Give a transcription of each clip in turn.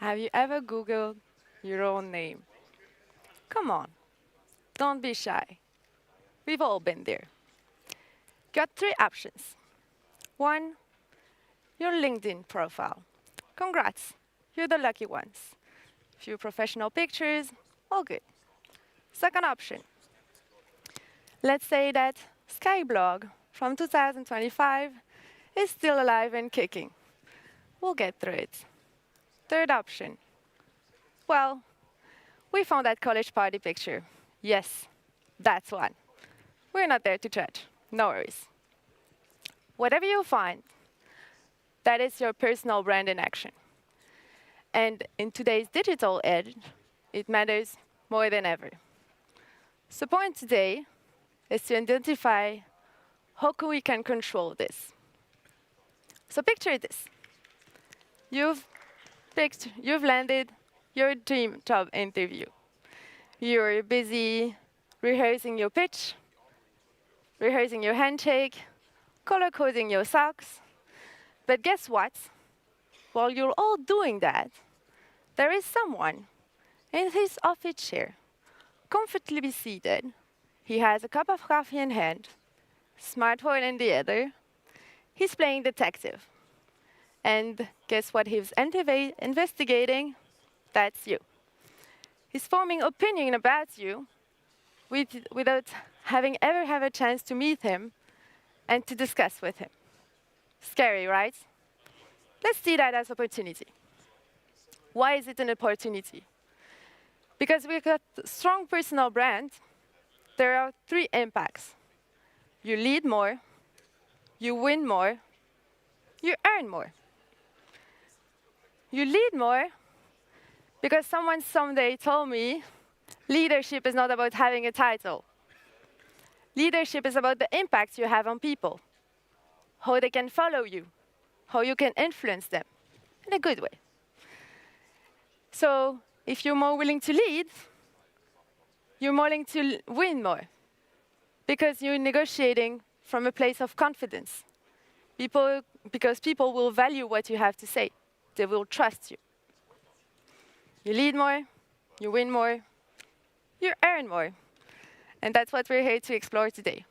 Have you ever Googled your own name? Come on, don't be shy. We've all been there. Got three options. One, your LinkedIn profile. Congrats, you're the lucky ones. Few professional pictures, all good. Second option, let's say that Skyblog from 2025 is still alive and kicking. We'll get through it. Third option, well, we found that college party picture. Yes, that's one. We're not there to judge. No worries. Whatever you find, that is your personal brand in action. And in today's digital age, it matters more than ever. So point today is to identify how we can control this. So picture this. You've landed your dream job interview. You're busy rehearsing your pitch, rehearsing your handshake, color coding your socks. But guess what? While you're all doing that, there is someone in his office chair, comfortably seated. He has a cup of coffee in hand, smartphone in the other. He's playing detective. And guess what he's investigating? That's you. He's forming opinion about you without having ever had a chance to meet him and to discuss with him. Scary, right? Let's see that as opportunity. Why is it an opportunity? Because we've got a strong personal brand, there are three impacts. You lead more, you win more, you earn more. You lead more because someone someday told me leadership is not about having a title. Leadership is about the impact you have on people, how they can follow you, how you can influence them in a good way. So if you're more willing to lead, you're more willing to win more because you're negotiating from a place of confidence. Because people will value what you have to say. They will trust you. You lead more, you win more, you earn more. And that's what we're here to explore today.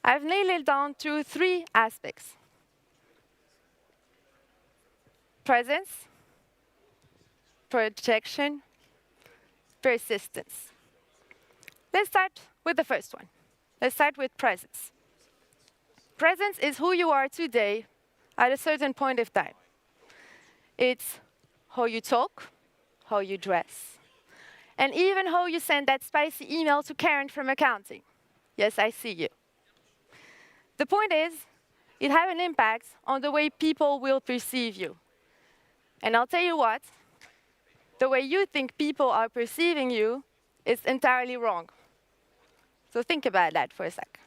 I've nailed it down to three aspects: presence, projection, persistence. Let's start with the first one. Let's start with presence. Presence is who you are today at a certain point of time. It's how you talk, how you dress, and even how you send that spicy email to Karen from accounting. Yes, I see you. The point is, it has an impact on the way people will perceive you. And I'll tell you what, the way you think people are perceiving you is entirely wrong. So think about that for a sec.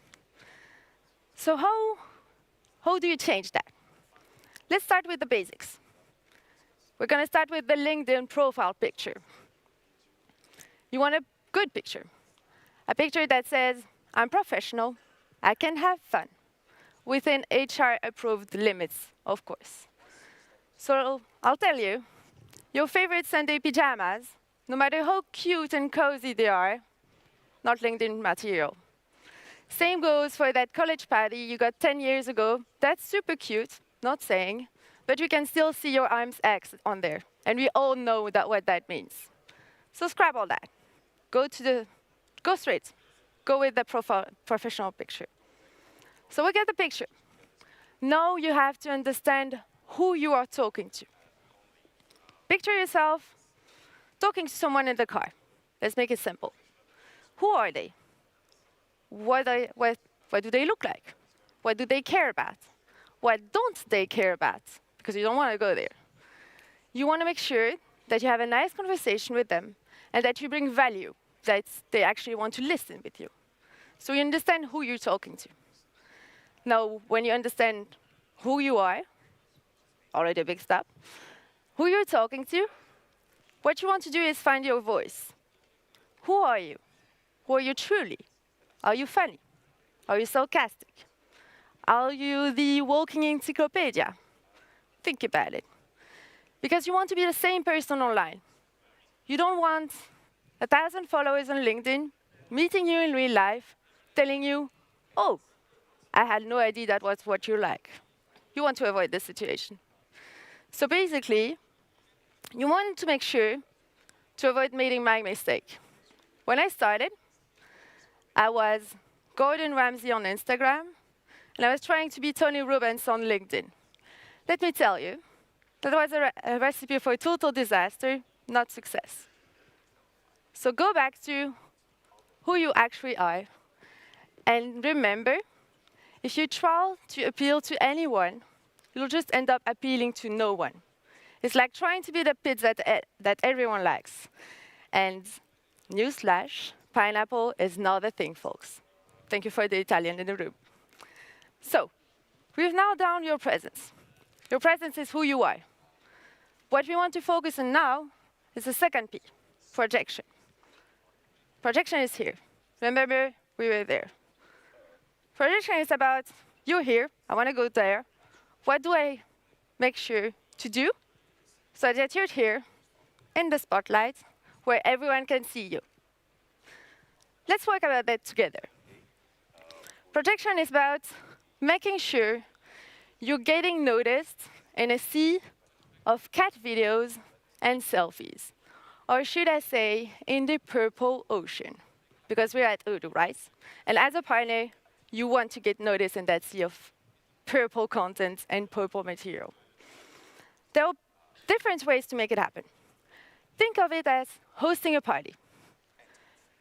So how do you change that? Let's start with the basics. We're going to start with the LinkedIn profile picture. You want a good picture. A picture that says, I'm professional, I can have fun, within HR-approved limits, of course. So I'll tell you, your favorite Sunday pajamas, no matter how cute and cozy they are, not LinkedIn material. Same goes for that college party you got 10 years ago. That's super cute, not saying, but you can still see your arm's X on there. And we all know what that means. So scrap all that. Go straight. Go with the professional picture. So we get the picture. Now you have to understand who you are talking to. Picture yourself talking to someone in the car. Let's make it simple. Who are they? What do they look like? What do they care about? What don't they care about? Because you don't want to go there. You want to make sure that you have a nice conversation with them and that you bring value, that they actually want to listen with you. So you understand who you're talking to. Now, when you understand who you are, already a big step, who you're talking to, what you want to do is find your voice. Who are you? Who are you truly? Are you funny? Are you sarcastic? Are you the walking encyclopedia? Think about it. because you want to be the same person online. You don't want 1,000 followers on LinkedIn meeting you in real life, telling you, oh, I had no idea that was what you like. You want to avoid this situation. So basically, you want to make sure to avoid making my mistake. When I started, I was Gordon Ramsay on Instagram, and I was trying to be Tony Robbins on LinkedIn. Let me tell you, that was a recipe for total disaster, not success. So go back to who you actually are, and remember, if you try to appeal to anyone, you'll just end up appealing to no one. It's like trying to be the pizza that everyone likes. And newsflash, pineapple is not a thing, folks. Thank you for the Italian in the room. So, we've now done your presence. Your presence is who you are. What we want to focus on now is the second P, projection. Projection is here. Remember, we were there. Projection is about, you're here, I want to go there. What do I make sure to do so that you're here in the spotlight where everyone can see you? Let's work about that together. Projection is about making sure you're getting noticed in a sea of cat videos and selfies. Or should I say, in the purple ocean. Because we're at Odoo, right? And as a partner, you want to get noticed in that sea of purple content and purple material. There are different ways to make it happen. Think of it as hosting a party.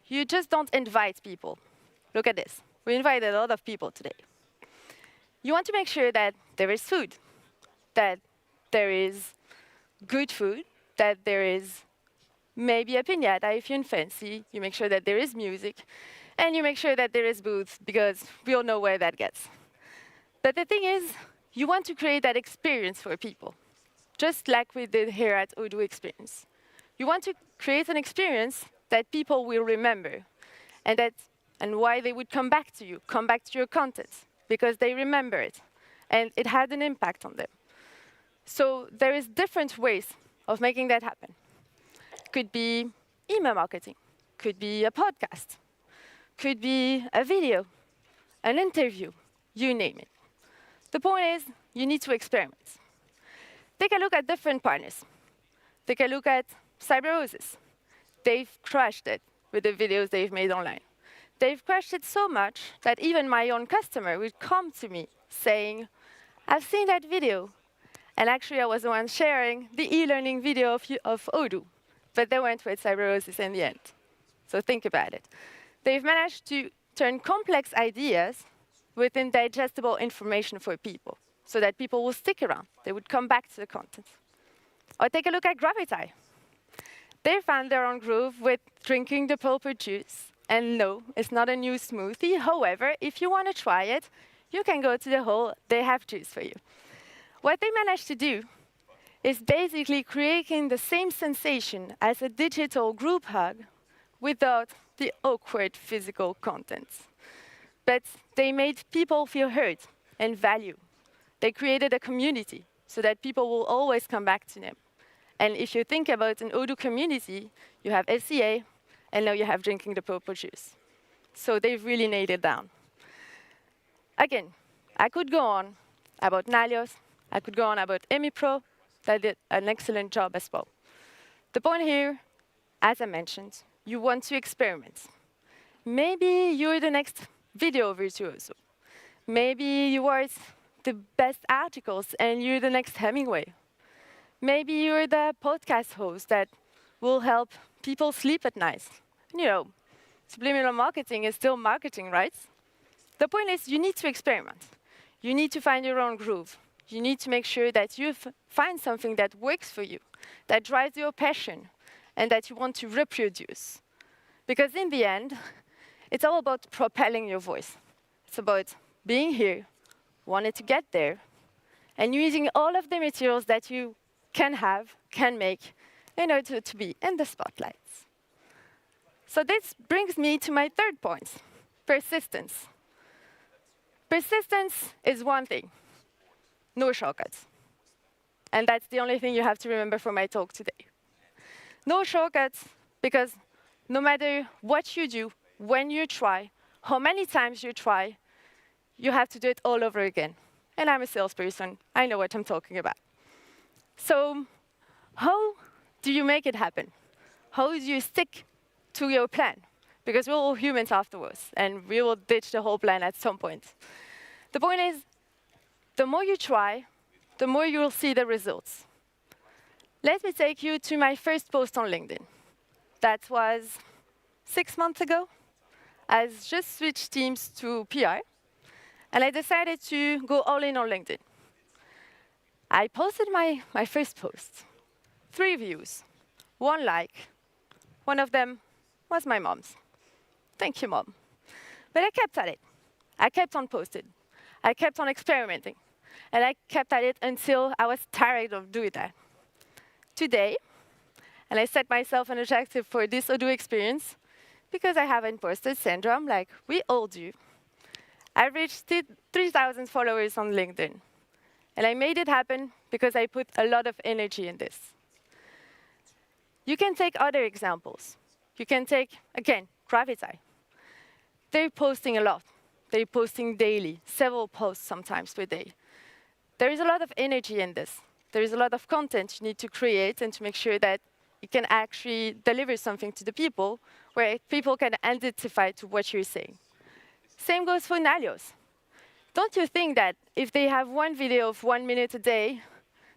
You just don't invite people. Look at this. We invited a lot of people today. You want to make sure that there is food, that there is good food, that there is maybe a piñata if you're fancy. You make sure that there is music, and you make sure that there is booths, because we all know where that gets. But the thing is, you want to create that experience for people, just like we did here at Odoo Experience. You want to create an experience that people will remember, and why they would come back to you, come back to your content, because they remember it, and it had an impact on them. So there is different ways of making that happen. Could be email marketing, could be a podcast, could be a video, an interview, you name it. The point is, you need to experiment. Take a look at different partners. Take a look at Cyberoses. They've crushed it with the videos they've made online. They've crushed it so much that even my own customer would come to me saying, I've seen that video. And actually, I was the one sharing the e-learning video of Odoo. But they went with Cyberoses in the end. So think about it. They've managed to turn complex ideas within digestible information for people, so that people will stick around. They would come back to the content. Or take a look at Gravity. They found their own groove with drinking the pulper juice. And no, it's not a new smoothie. However, if you want to try it, you can go to the hall. They have juice for you. What they managed to do is basically creating the same sensation as a digital group hug without the awkward physical content. But they made people feel heard and valued. They created a community so that people will always come back to them. And if you think about an Odoo community, you have SCA, and now you have drinking the purple juice. So they've really nailed it down. Again, I could go on about Nalios. I could go on about EmiPro. That did an excellent job as well. The point here, as I mentioned, you want to experiment. Maybe you're the next video virtuoso. Maybe you write the best articles and you're the next Hemingway. Maybe you're the podcast host that will help people sleep at night. You know, subliminal marketing is still marketing, right? The point is, you need to experiment. You need to find your own groove. You need to make sure that you find something that works for you, that drives your passion, and that you want to reproduce. Because in the end, it's all about propelling your voice. It's about being here, wanting to get there, and using all of the materials that you can make, in order to be in the spotlights. So this brings me to my third point, persistence. Persistence is one thing, no shortcuts. And that's the only thing you have to remember from my talk today. No shortcuts, because no matter what you do, when you try, how many times you try, you have to do it all over again. And I'm a salesperson. I know what I'm talking about. So how do you make it happen? How do you stick to your plan? Because we're all humans afterwards, and we will ditch the whole plan at some point. The point is, the more you try, the more you will see the results. Let me take you to my first post on LinkedIn. That was 6 months ago. I just switched teams to PR, and I decided to go all in on LinkedIn. I posted my first post. 3 views, 1 like. One of them was my mom's. Thank you, Mom. But I kept at it. I kept on posting. I kept on experimenting. And I kept at it until I was tired of doing that. Today, and I set myself an objective for this Odoo experience, because I have imposter syndrome, like we all do. I reached 3,000 followers on LinkedIn. And I made it happen because I put a lot of energy in this. You can take other examples. You can take, again, Gravity. They're posting a lot. They're posting daily, several posts sometimes per day. There is a lot of energy in this. There is a lot of content you need to create and to make sure that you can actually deliver something to the people where people can identify to what you're saying. Same goes for Nalios. Don't you think that if they have one video of 1 minute a day,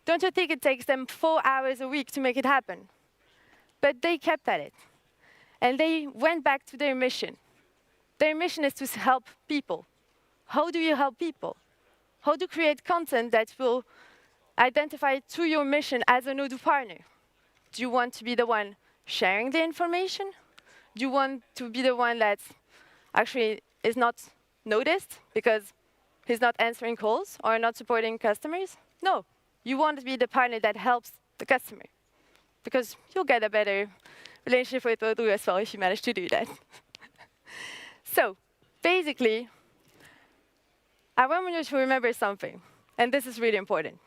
don't you think it takes them 4 hours a week to make it happen? But they kept at it. And they went back to their mission. Their mission is to help people. How do you help people? How to create content that will identify to your mission as an Odoo partner? Do you want to be the one sharing the information? Do you want to be the one that actually is not noticed because he's not answering calls or not supporting customers? No, you want to be the partner that helps the customer, because you'll get a better relationship with Odoo as well if you manage to do that. So, basically, I want you to remember something, and this is really important.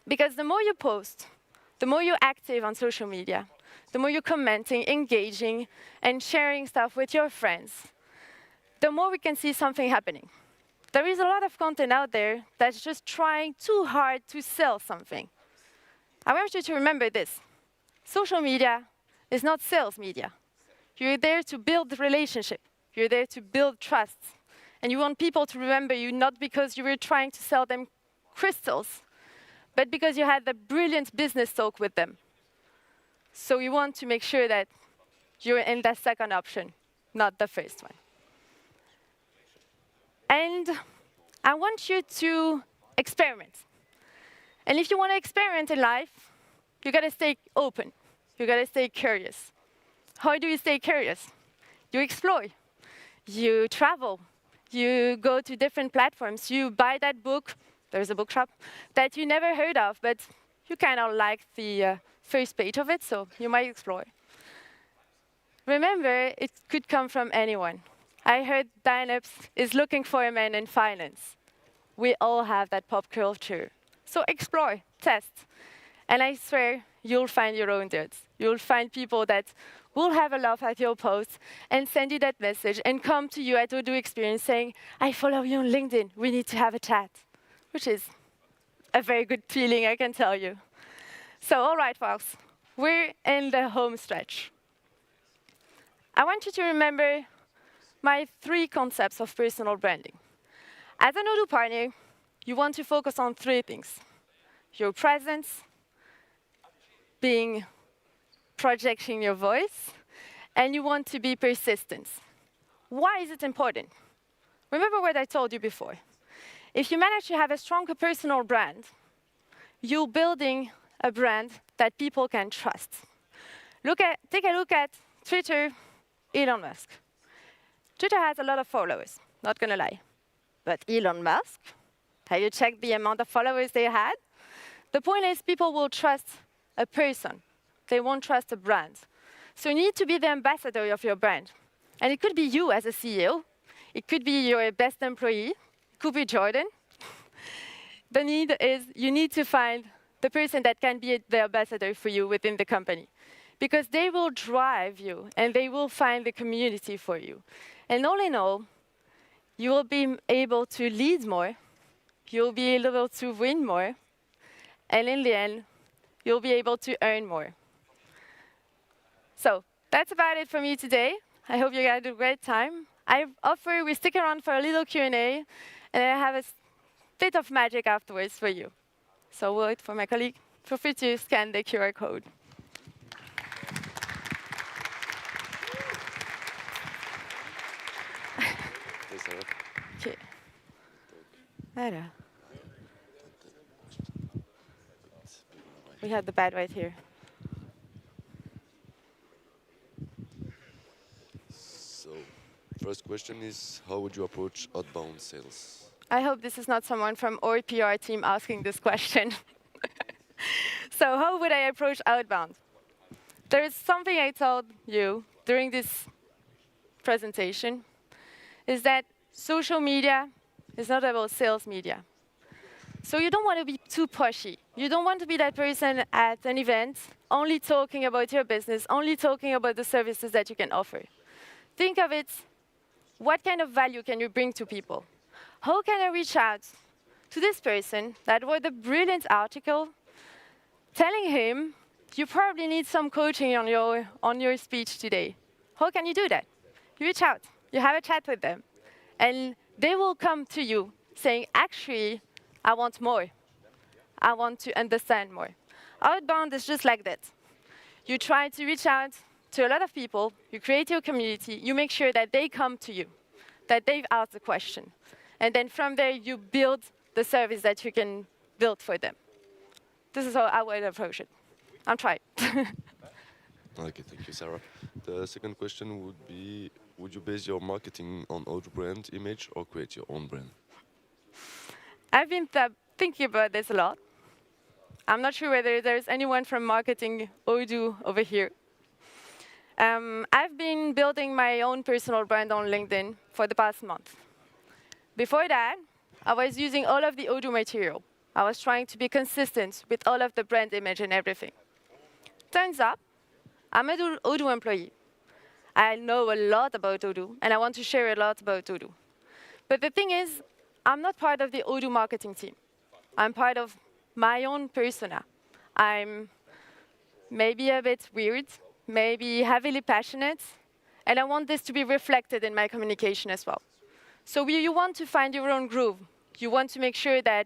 Because the more you post, the more you're active on social media, the more you're commenting, engaging, and sharing stuff with your friends, the more we can see something happening. There is a lot of content out there that's just trying too hard to sell something. I want you to remember this. Social media is not sales media. You're there to build relationship. You're there to build trust. And you want people to remember you not because you were trying to sell them crystals, but because you had a brilliant business talk with them. So you want to make sure that you're in the second option, not the first one. And I want you to experiment. And if you want to experiment in life, you got to stay open. You got to stay curious. How do you stay curious? You explore. You travel. You go to different platforms. You buy that book. There's a bookshop that you never heard of, but you kind of like the first page of it, so you might explore. Remember, it could come from anyone. I heard Dynapse is looking for a man in finance. We all have that pop culture. So explore, test. And I swear, you'll find your own dudes. You'll find people that will have a laugh at your post and send you that message and come to you at Odoo Experience saying, I follow you on LinkedIn. We need to have a chat, which is a very good feeling, I can tell you. So, all right, folks, we're in the home stretch. I want you to remember my 3 concepts of personal branding. As an Odoo partner, you want to focus on 3 things. Your presence, projecting your voice, and you want to be persistent. Why is it important? Remember what I told you before. If you manage to have a stronger personal brand, you're building a brand that people can trust. Take a look at Twitter, Elon Musk. Twitter has a lot of followers, not gonna lie. But Elon Musk, have you checked the amount of followers they had? The point is, people will trust a person. They won't trust a brand. So you need to be the ambassador of your brand. And it could be you as a CEO. It could be your best employee. It could be Jordan. The need is you need to find the person that can be the ambassador for you within the company. Because they will drive you, and they will find the community for you. And all in all, you will be able to lead more, you'll be able to win more, and in the end, you'll be able to earn more. So that's about it for me today. I hope you had a great time. I offer we stick around for a little Q&A, and I have a bit of magic afterwards for you. So we'll wait for my colleague. Feel free to scan the QR code. Okay. There. We have the bad right here. So, first question is, how would you approach outbound sales? I hope this is not someone from our PR team asking this question. So how would I approach outbound? There is something I told you during this presentation, is that social media is not about sales media. So you don't want to be too pushy. You don't want to be that person at an event only talking about your business, only talking about the services that you can offer. Think of it, what kind of value can you bring to people? How can I reach out to this person that wrote a brilliant article telling him you probably need some coaching on your speech today? How can you do that? You reach out, you have a chat with them, and they will come to you saying, actually, I want more. I want to understand more. Outbound is just like that. You try to reach out to a lot of people, you create your community, you make sure that they come to you, that they've asked the question. And then from there, you build the service that you can build for them. This is how I would approach it. I'm trying. Okay, thank you, Sarah. The second question would be, would you base your marketing on Odoo brand image or create your own brand? I've been thinking about this a lot. I'm not sure whether there's anyone from marketing Odoo over here. I've been building my own personal brand on LinkedIn for the past month. Before that, I was using all of the Odoo material. I was trying to be consistent with all of the brand image and everything. Turns out, I'm an Odoo employee. I know a lot about Odoo, and I want to share a lot about Odoo. But the thing is, I'm not part of the Odoo marketing team. I'm part of my own persona. I'm maybe a bit weird, maybe heavily passionate, and I want this to be reflected in my communication as well. So you want to find your own groove. You want to make sure that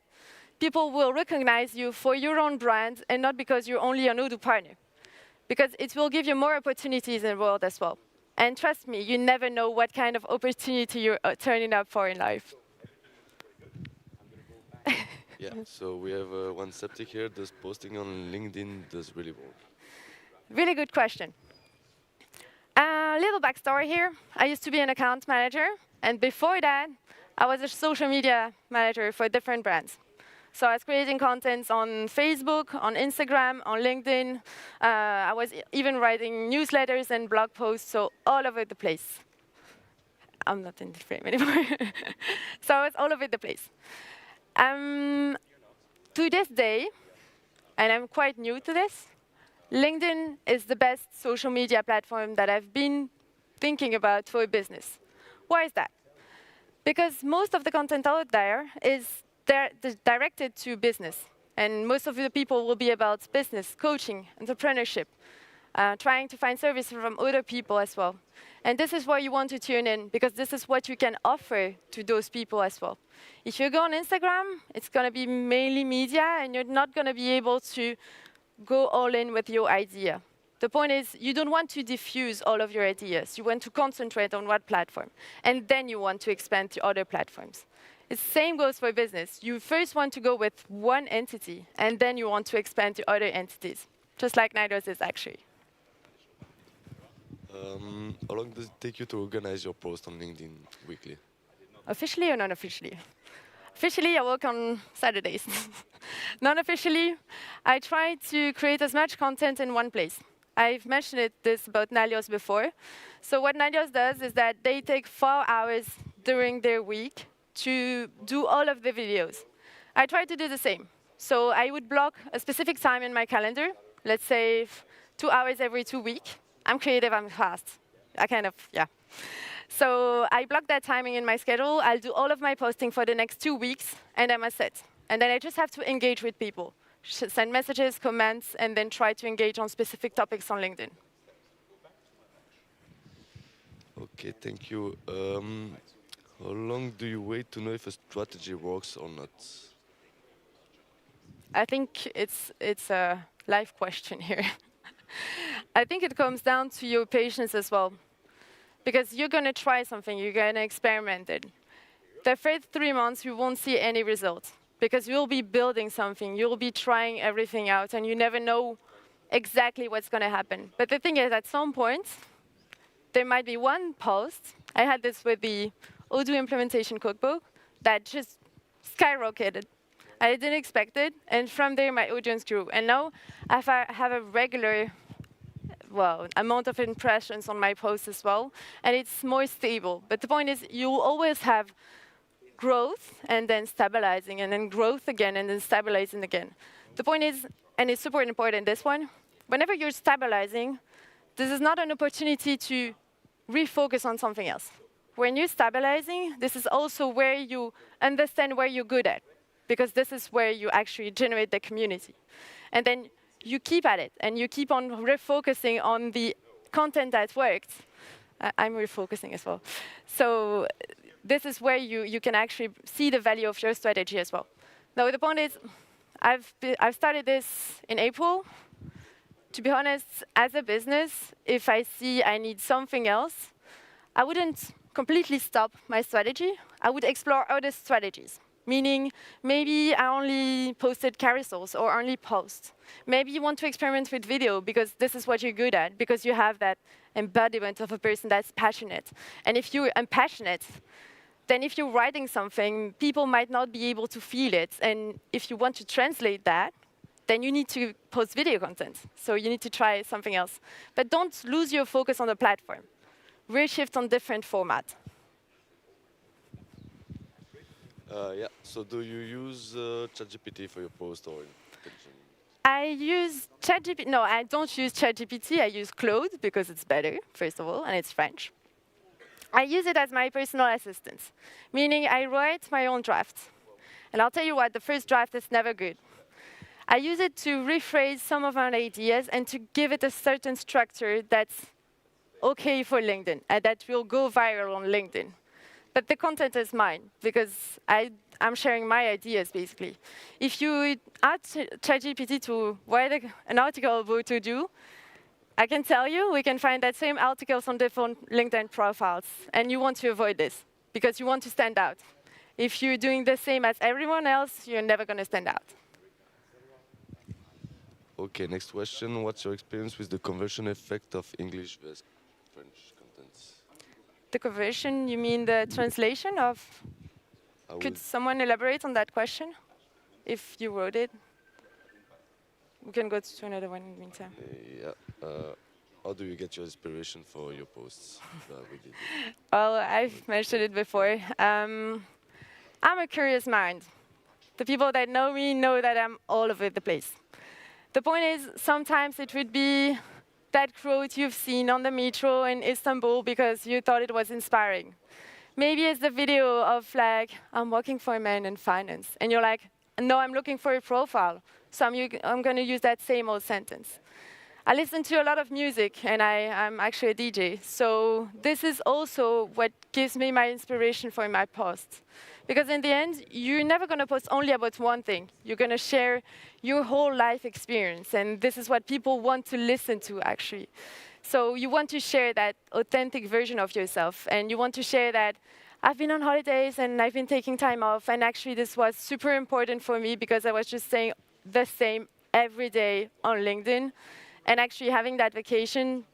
people will recognize you for your own brand and not because you're only an Odoo partner. Because it will give you more opportunities in the world as well. And trust me, you never know what kind of opportunity you're turning up for in life. Yeah, so we have one skeptic here. Does posting on LinkedIn does really work? Really good question. A little backstory here. I used to be an account manager, and before that, I was a social media manager for different brands. So I was creating content on Facebook, on Instagram, on LinkedIn. I was even writing newsletters and blog posts, so all over the place. I'm not in the frame anymore. So I was all over the place. To this day, and I'm quite new to this, LinkedIn is the best social media platform that I've been thinking about for a business. Why is that? Because most of the content out there is directed to business. And most of the people will be about business, coaching, entrepreneurship, trying to find services from other people as well. And this is where you want to tune in, because this is what you can offer to those people as well. If you go on Instagram, it's going to be mainly media, and you're not going to be able to go all in with your idea. The point is, you don't want to diffuse all of your ideas. You want to concentrate on one platform, and then you want to expand to other platforms. The same goes for business. You first want to go with one entity, and then you want to expand to other entities, just like Nidos is actually. How long does it take you to organize your post on LinkedIn weekly? Officially or non-officially? Officially, I work on Saturdays. Non-officially, I try to create as much content in one place. I've mentioned this about Nalios before. So what Nalios does is that they take 4 hours during their week to do all of the videos. I try to do the same. So I would block a specific time in my calendar, let's say 2 hours every 2 weeks. I'm creative, I'm fast. I kind of, yeah. So I block that timing in my schedule. I'll do all of my posting for the next 2 weeks, and I'm set. And then I just have to engage with people, send messages, comments, and then try to engage on specific topics on LinkedIn. Okay, thank you. How long do you wait to know if a strategy works or not? I think it's a life question here. I think it comes down to your patience as well. Because you're going to try something, you're going to experiment it. The first 3 months, you won't see any results. Because you'll be building something, you'll be trying everything out, and you never know exactly what's going to happen. But the thing is, at some point, there might be one post. I had this with the Odoo implementation cookbook that just skyrocketed. I didn't expect it, and from there, my audience grew. And now, if I have a regular amount of impressions on my posts as well, and it's more stable. But the point is, you always have growth and then stabilizing, and then growth again, and then stabilizing again. The point is, and it's super important, this one, whenever you're stabilizing, this is not an opportunity to refocus on something else. When you're stabilizing, this is also where you understand where you're good at, because this is where you actually generate the community. And then you keep at it, and you keep on refocusing on the content that worked. I'm refocusing as well. So this is where you can actually see the value of your strategy as well. Now, the point is, I've started this in April. To be honest, as a business, if I see I need something else, I wouldn't completely stop my strategy. I would explore other strategies. Meaning, maybe I only posted carousels or only posts. Maybe you want to experiment with video because this is what you're good at, because you have that embodiment of a person that's passionate. And if you're passionate, then if you're writing something, people might not be able to feel it. And if you want to translate that, then you need to post video content. So you need to try something else. But don't lose your focus on the platform. Reshift on different format. Yeah, so do you use ChatGPT for your post or intention? I use ChatGPT. No, I don't use ChatGPT. I use Claude because it's better, first of all, and it's French. I use it as my personal assistant, meaning I write my own drafts. And I'll tell you what, the first draft is never good. I use it to rephrase some of my ideas and to give it a certain structure that's okay for LinkedIn and that will go viral on LinkedIn. But the content is mine because I'm sharing my ideas, basically. If you ask ChatGPT to write an article about Odoo, I can tell you we can find that same articles on different LinkedIn profiles. And you want to avoid this because you want to stand out. If you're doing the same as everyone else, you're never going to stand out. Okay, next question. What's your experience with the conversion effect of English versus French contents? The conversion, you mean the translation of? Could someone elaborate on that question? If you wrote it? We can go to another one in the meantime. Yeah. How do you get your inspiration for your posts? Well, I've mentioned it before. I'm a curious mind. The people that know me know that I'm all over the place. The point is, sometimes it would be that quote you've seen on the metro in Istanbul because you thought it was inspiring. Maybe it's the video of like, I'm working for a man in finance. And you're like, no, I'm looking for a profile. So I'm going to use that same old sentence. I listen to a lot of music, and I'm actually a DJ. So this is also what gives me my inspiration for my posts. Because in the end, you're never going to post only about one thing. You're going to share your whole life experience. And this is what people want to listen to, actually. So you want to share that authentic version of yourself. And you want to share that I've been on holidays, and I've been taking time off. And actually, this was super important for me because I was just saying the same every day on LinkedIn. And actually, having that vacation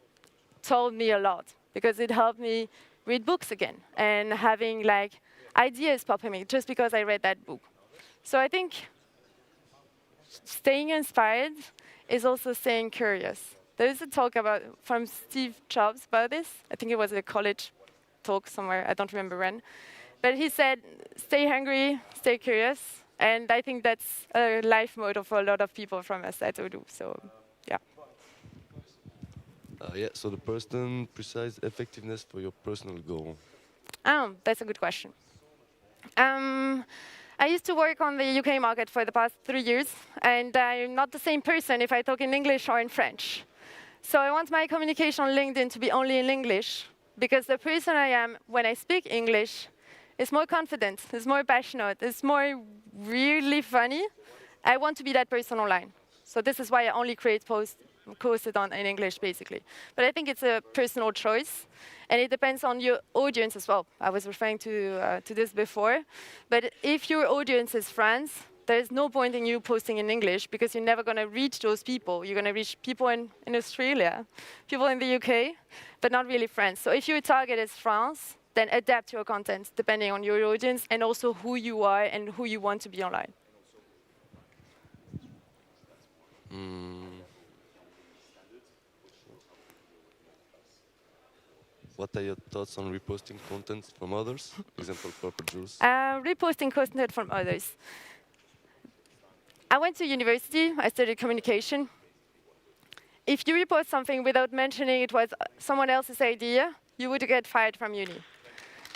told me a lot because it helped me read books again and having like ideas pop in me just because I read that book. So I think staying inspired is also staying curious. There is a talk from Steve Jobs about this. I think it was a college talk somewhere. I don't remember when. But he said, stay hungry, stay curious, And I think that's a life motto for a lot of people from us at Odoo. So, yeah. Yeah, so the person precise effectiveness for your personal goal. That's a good question. I used to work on the UK market for the past 3 years, and I'm not the same person if I talk in English or in French. So I want my communication on LinkedIn to be only in English, because the person I am when I speak English is more confident, is more passionate, is more really funny. I want to be that person online. So this is why I only create posts posted on in English, basically. But I think it's a personal choice, and it depends on your audience as well. I was referring to this before. But if your audience is France, there's no point in you posting in English, because you're never going to reach those people. You're going to reach people in Australia, people in the UK, but not really France. So if your target is France, then adapt your content depending on your audience and also who you are and who you want to be online. What are your thoughts on reposting content from others? Example, purple juice. Reposting content from others. I went to university, I studied communication. If you repost something without mentioning it was someone else's idea, you would get fired from uni.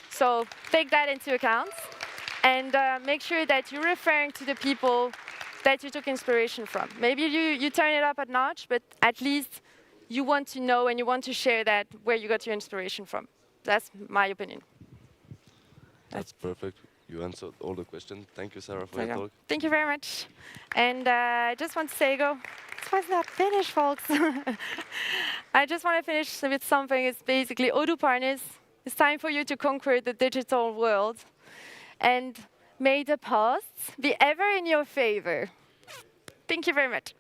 So take that into account, and make sure that you're referring to the people that you took inspiration from. Maybe you turn it up a notch, but at least you want to know and you want to share that where you got your inspiration from. That's my opinion. That's perfect. You answered all the questions. Thank you, Sarah, for your talk. Thank you very much. And I just want to say, this was not finished, folks. I just want to finish with something. It's basically Odoo partners. It's time for you to conquer the digital world. And may the posts be ever in your favor. Thank you very much.